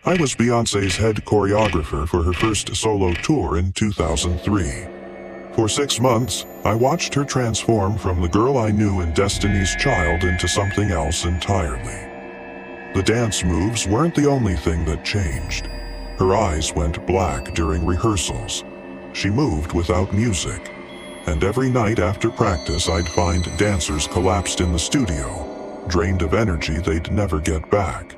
I was Beyonce's head choreographer for her first solo tour in 2003. For 6 months, I watched her transform from the girl I knew in Destiny's Child into something else entirely. The dance moves weren't the only thing that changed. Her eyes went black during rehearsals. She moved without music. And every night after practice, I'd find dancers collapsed in the studio, drained of energy they'd never get back.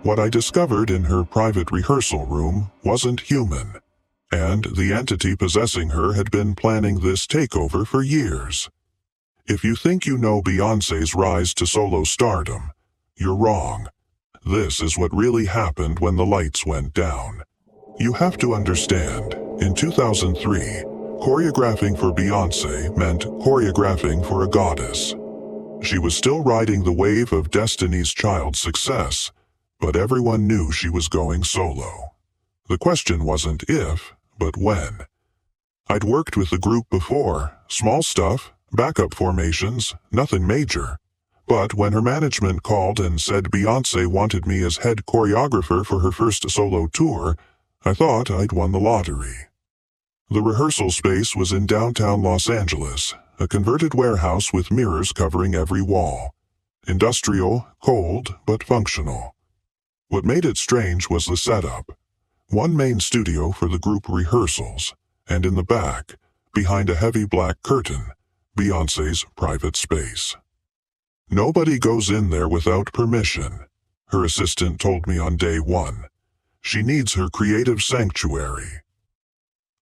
What I discovered in her private rehearsal room wasn't human, and the entity possessing her had been planning this takeover for years. If you think you know Beyonce's rise to solo stardom, you're wrong. This is what really happened when the lights went down. You have to understand, in 2003, choreographing for Beyonce meant choreographing for a goddess. She was still riding the wave of Destiny's Child success, but everyone knew she was going solo. The question wasn't if, but when. I'd worked with the group before, small stuff, backup formations, nothing major. But when her management called and said Beyonce wanted me as head choreographer for her first solo tour, I thought I'd won the lottery. The rehearsal space was in downtown Los Angeles, a converted warehouse with mirrors covering every wall. Industrial, cold, but functional. What made it strange was the setup. One main studio for the group rehearsals, and in the back, behind a heavy black curtain, Beyonce's private space. Nobody goes in there without permission, her assistant told me on day one. She needs her creative sanctuary.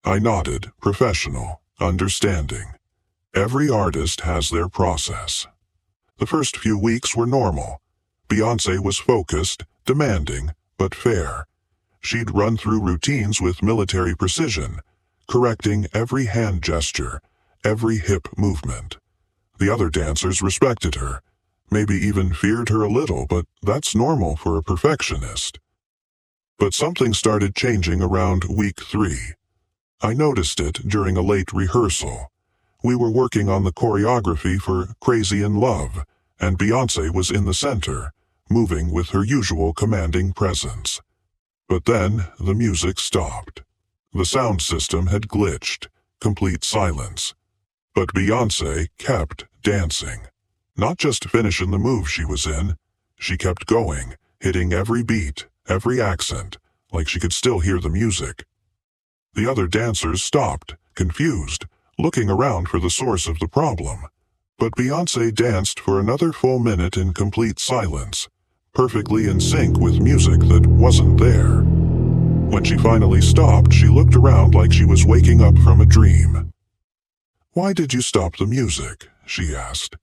I nodded, professional, understanding. Every artist has their process. The first few weeks were normal. Beyonce was focused, demanding, but fair. She'd run through routines with military precision, correcting every hand gesture, every hip movement. The other dancers respected her, maybe even feared her a little, but that's normal for a perfectionist. But something started changing around week 3. I noticed it during a late rehearsal. We were working on the choreography for Crazy in Love, and Beyonce was in the center, moving with her usual commanding presence. But then the music stopped. The sound system had glitched, complete silence. But Beyonce kept dancing. Not just finishing the move she was in, she kept going, hitting every beat, every accent, like she could still hear the music. The other dancers stopped, confused, looking around for the source of the problem. But Beyonce danced for another full minute in complete silence, perfectly in sync with music that wasn't there. When she finally stopped, she looked around like she was waking up from a dream. "Why did you stop the music?" she asked.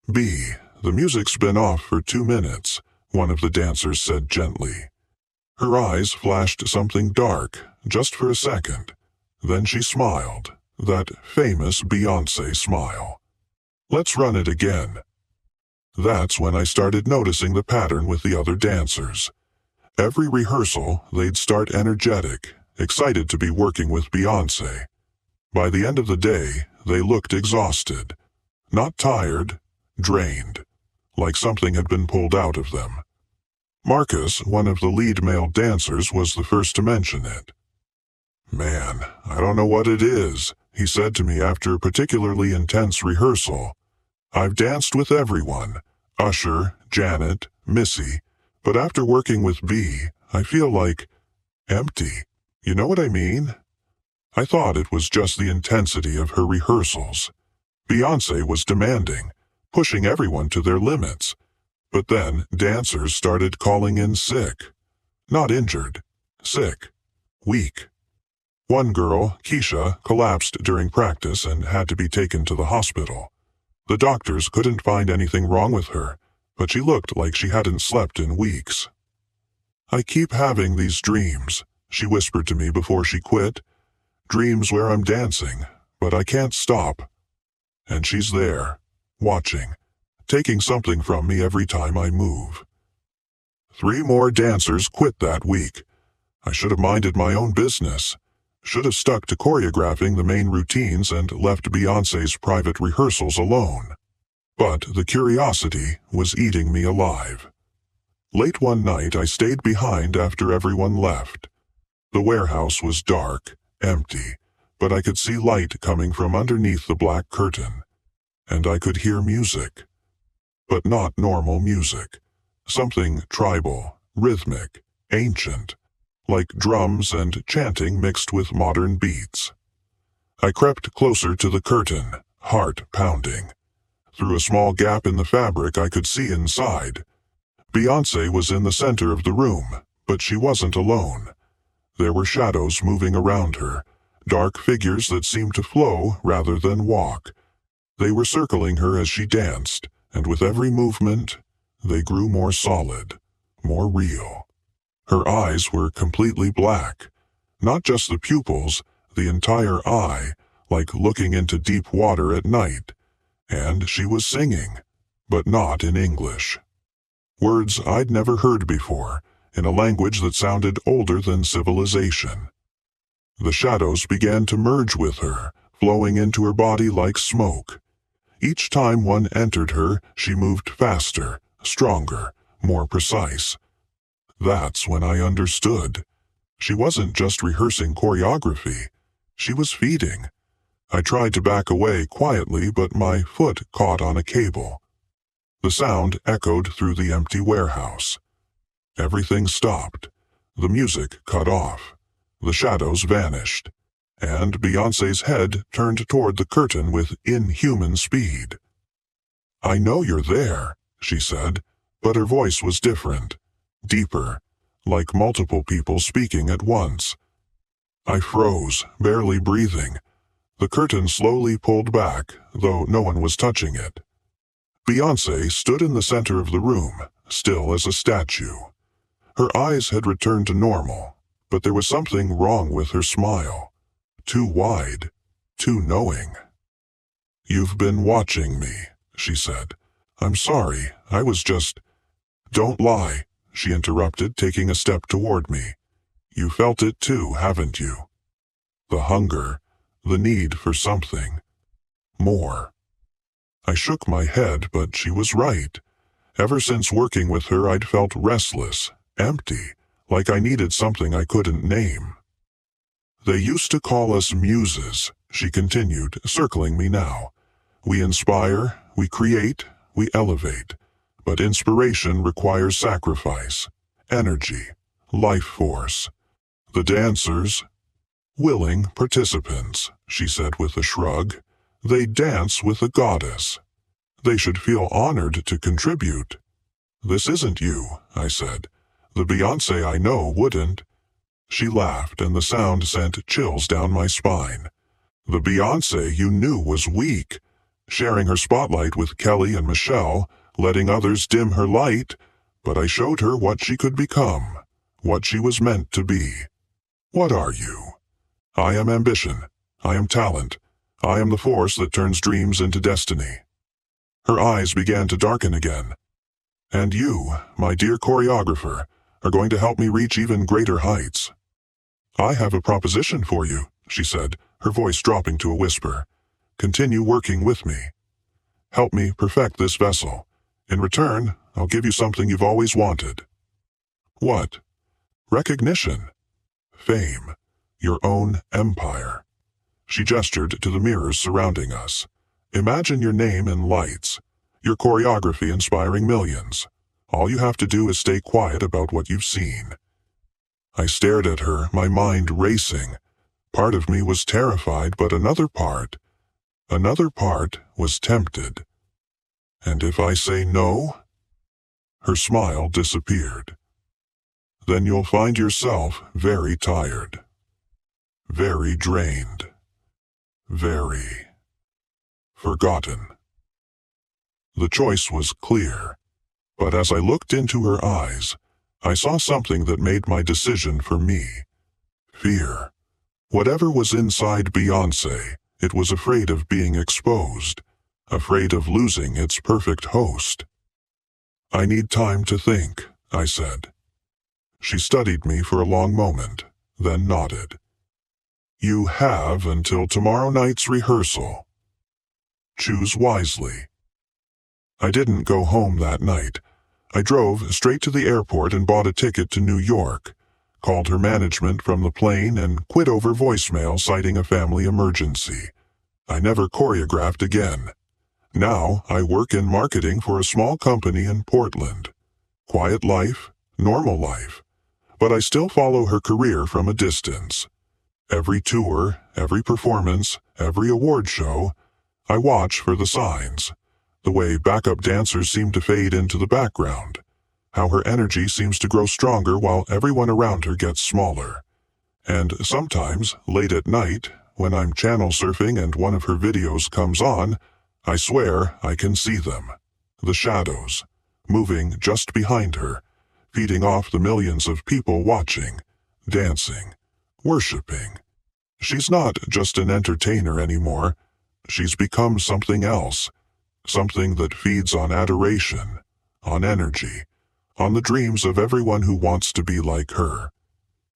The music's been off for 2 minutes, one of the dancers said gently. Her eyes flashed something dark, just for a second. Then she smiled, that famous Beyonce smile. "Let's run it again." That's when I started noticing the pattern with the other dancers. Every rehearsal, they'd start energetic, excited to be working with Beyonce. By the end of the day, they looked exhausted. Not tired, drained, like something had been pulled out of them. Marcus, one of the lead male dancers, was the first to mention it. "Man, I don't know what it is," he said to me after a particularly intense rehearsal. "I've danced with everyone, Usher, Janet, Missy, but after working with B, I feel like empty. You know what I mean?" I thought it was just the intensity of her rehearsals. Beyonce was demanding, pushing everyone to their limits. But then dancers started calling in sick. Not injured, sick, weak. One girl, Keisha, collapsed during practice and had to be taken to the hospital. The doctors couldn't find anything wrong with her, but she looked like she hadn't slept in weeks. "I keep having these dreams," she whispered to me before she quit. "Dreams where I'm dancing, but I can't stop." And she's there, watching, taking something from me every time I move. 3 more dancers quit that week. I should have minded my own business. Should have stuck to choreographing the main routines and left Beyonce's private rehearsals alone. But the curiosity was eating me alive. Late one night, I stayed behind after everyone left. The warehouse was dark, empty, but I could see light coming from underneath the black curtain. And I could hear music. But not normal music. Something tribal, rhythmic, ancient, like drums and chanting mixed with modern beats. I crept closer to the curtain, heart pounding. Through a small gap in the fabric, I could see inside. Beyonce was in the center of the room, but she wasn't alone. There were shadows moving around her, dark figures that seemed to flow rather than walk. They were circling her as she danced, and with every movement, they grew more solid, more real. Her eyes were completely black. Not just the pupils, the entire eye, like looking into deep water at night. And she was singing, but not in English. Words I'd never heard before, in a language that sounded older than civilization. The shadows began to merge with her, flowing into her body like smoke. Each time one entered her, she moved faster, stronger, more precise. That's when I understood. She wasn't just rehearsing choreography. She was feeding. I tried to back away quietly, but my foot caught on a cable. The sound echoed through the empty warehouse. Everything stopped. The music cut off. The shadows vanished. And Beyonce's head turned toward the curtain with inhuman speed. "I know you're there," she said, but her voice was different, deeper, like multiple people speaking at once. I froze, barely breathing. The curtain slowly pulled back, though no one was touching it. Beyoncé stood in the center of the room, still as a statue. Her eyes had returned to normal, but there was something wrong with her smile. Too wide, too knowing. "You've been watching me," she said. "I'm sorry, I was just—" "Don't lie," she interrupted, taking a step toward me. "You felt it too, haven't you? The hunger, the need for something. More." I shook my head, but she was right. Ever since working with her, I'd felt restless, empty, like I needed something I couldn't name. "They used to call us muses," she continued, circling me now. "We inspire, we create, we elevate. But inspiration requires sacrifice, energy, life force. The dancers, willing participants," she said with a shrug. "They dance with a goddess. They should feel honored to contribute." "This isn't you," I said. "The Beyonce I know wouldn't." She laughed, and the sound sent chills down my spine. "The Beyonce you knew was weak, sharing her spotlight with Kelly and Michelle, letting others dim her light, but I showed her what she could become, what she was meant to be. What are you? I am ambition. I am talent. I am the force that turns dreams into destiny." Her eyes began to darken again. "And you, my dear choreographer, are going to help me reach even greater heights." "I have a proposition for you," she said, her voice dropping to a whisper. "Continue working with me. Help me perfect this vessel. In return, I'll give you something you've always wanted." "What?" "Recognition. Fame. Your own empire." She gestured to the mirrors surrounding us. "Imagine your name in lights, your choreography inspiring millions. All you have to do is stay quiet about what you've seen." I stared at her, my mind racing. Part of me was terrified, but another part was tempted. "And if I say no?" Her smile disappeared. "Then you'll find yourself very tired, very drained, very forgotten." The choice was clear, but as I looked into her eyes, I saw something that made my decision for me. Fear. Whatever was inside Beyonce, it was afraid of being exposed, afraid of losing its perfect host. "I need time to think," I said. She studied me for a long moment, then nodded. "You have until tomorrow night's rehearsal. Choose wisely." I didn't go home that night. I drove straight to the airport and bought a ticket to New York, called her management from the plane and quit over voicemail citing a family emergency. I never choreographed again. Now I work in marketing for a small company in Portland. Quiet life, normal life. But I still follow her career from a distance. Every tour, every performance, every award show, I watch for the signs. The way backup dancers seem to fade into the background. How her energy seems to grow stronger while everyone around her gets smaller. And sometimes, late at night, when I'm channel surfing and one of her videos comes on, I swear I can see them. The shadows, moving just behind her, feeding off the millions of people watching, dancing, worshiping. She's not just an entertainer anymore. She's become something else. Something that feeds on adoration, on energy, on the dreams of everyone who wants to be like her.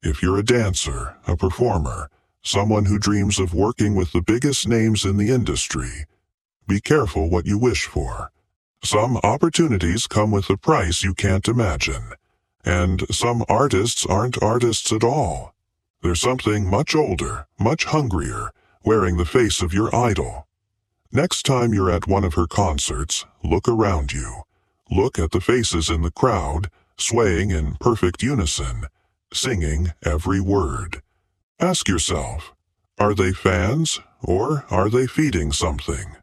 If you're a dancer, a performer, someone who dreams of working with the biggest names in the industry, be careful what you wish for. Some opportunities come with a price you can't imagine. And some artists aren't artists at all. They're something much older, much hungrier, wearing the face of your idol. Next time you're at one of her concerts, look around you. Look at the faces in the crowd, swaying in perfect unison, singing every word. Ask yourself, are they fans or are they feeding something?